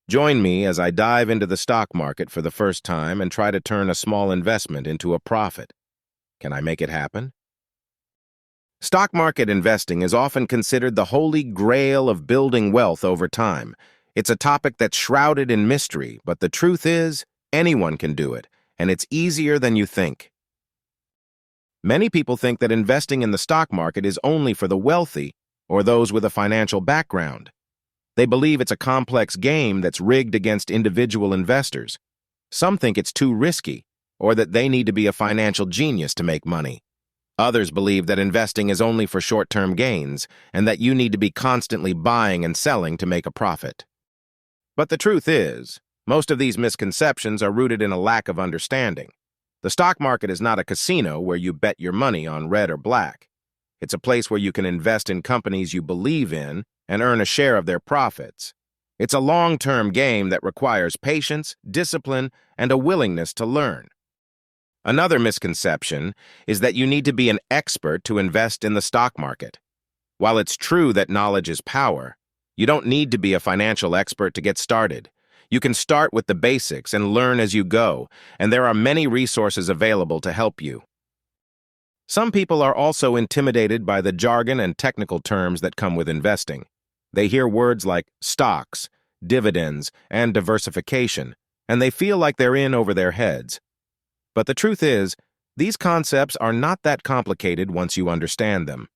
Join me as I dive into the stock market for the first time and try to turn a small investment into a profit. Can I make it happen? Stock market investing is often considered the holy grail of building wealth over time. It's a topic that's shrouded in mystery, but the truth is, anyone can do it, and it's easier than you think. Many people think that investing in the stock market is only for the wealthy or those with a financial background. They believe it's a complex game that's rigged against individual investors. Some think it's too risky, or that they need to be a financial genius to make money. Others believe that investing is only for short-term gains, and that you need to be constantly buying and selling to make a profit. But the truth is, most of these misconceptions are rooted in a lack of understanding. The stock market is not a casino where you bet your money on red or black. It's a place where you can invest in companies you believe in and earn a share of their profits. It's a long-term game that requires patience, discipline, and a willingness to learn. Another misconception is that you need to be an expert to invest in the stock market. While it's true that knowledge is power, you don't need to be a financial expert to get started. You can start with the basics and learn as you go, and there are many resources available to help you. Some people are also intimidated by the jargon and technical terms that come with investing. They hear words like stocks, dividends, and diversification, and they feel like they're in over their heads. But the truth is, these concepts are not that complicated once you understand them.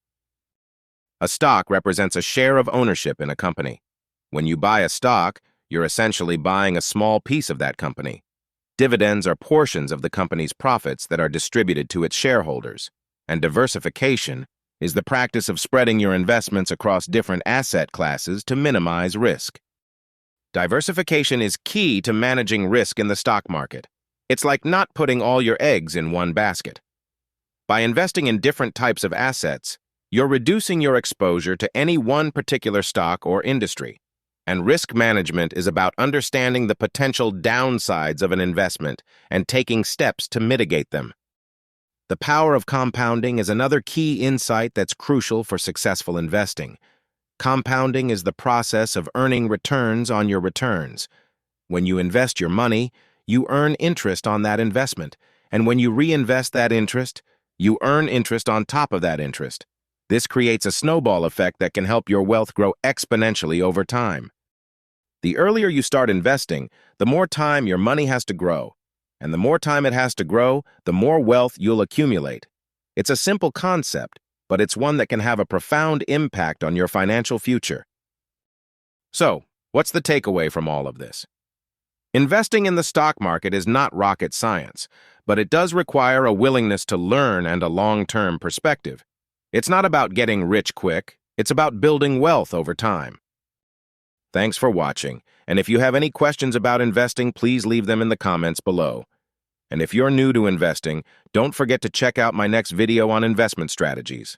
A stock represents a share of ownership in a company. When you buy a stock, you're essentially buying a small piece of that company. Dividends are portions of the company's profits that are distributed to its shareholders. And diversification is the practice of spreading your investments across different asset classes to minimize risk. Diversification is key to managing risk in the stock market. It's like not putting all your eggs in one basket. By investing in different types of assets, you're reducing your exposure to any one particular stock or industry. And risk management is about understanding the potential downsides of an investment and taking steps to mitigate them. The power of compounding is another key insight that's crucial for successful investing. Compounding is the process of earning returns on your returns. When you invest your money, you earn interest on that investment, and when you reinvest that interest, you earn interest on top of that interest. This creates a snowball effect that can help your wealth grow exponentially over time. The earlier you start investing, the more time your money has to grow. And the more time it has to grow, the more wealth you'll accumulate. It's a simple concept, but it's one that can have a profound impact on your financial future. So, what's the takeaway from all of this? Investing in the stock market is not rocket science, but it does require a willingness to learn and a long-term perspective. It's not about getting rich quick, it's about building wealth over time. Thanks for watching, and if you have any questions about investing, please leave them in the comments below. And if you're new to investing, don't forget to check out my next video on investment strategies.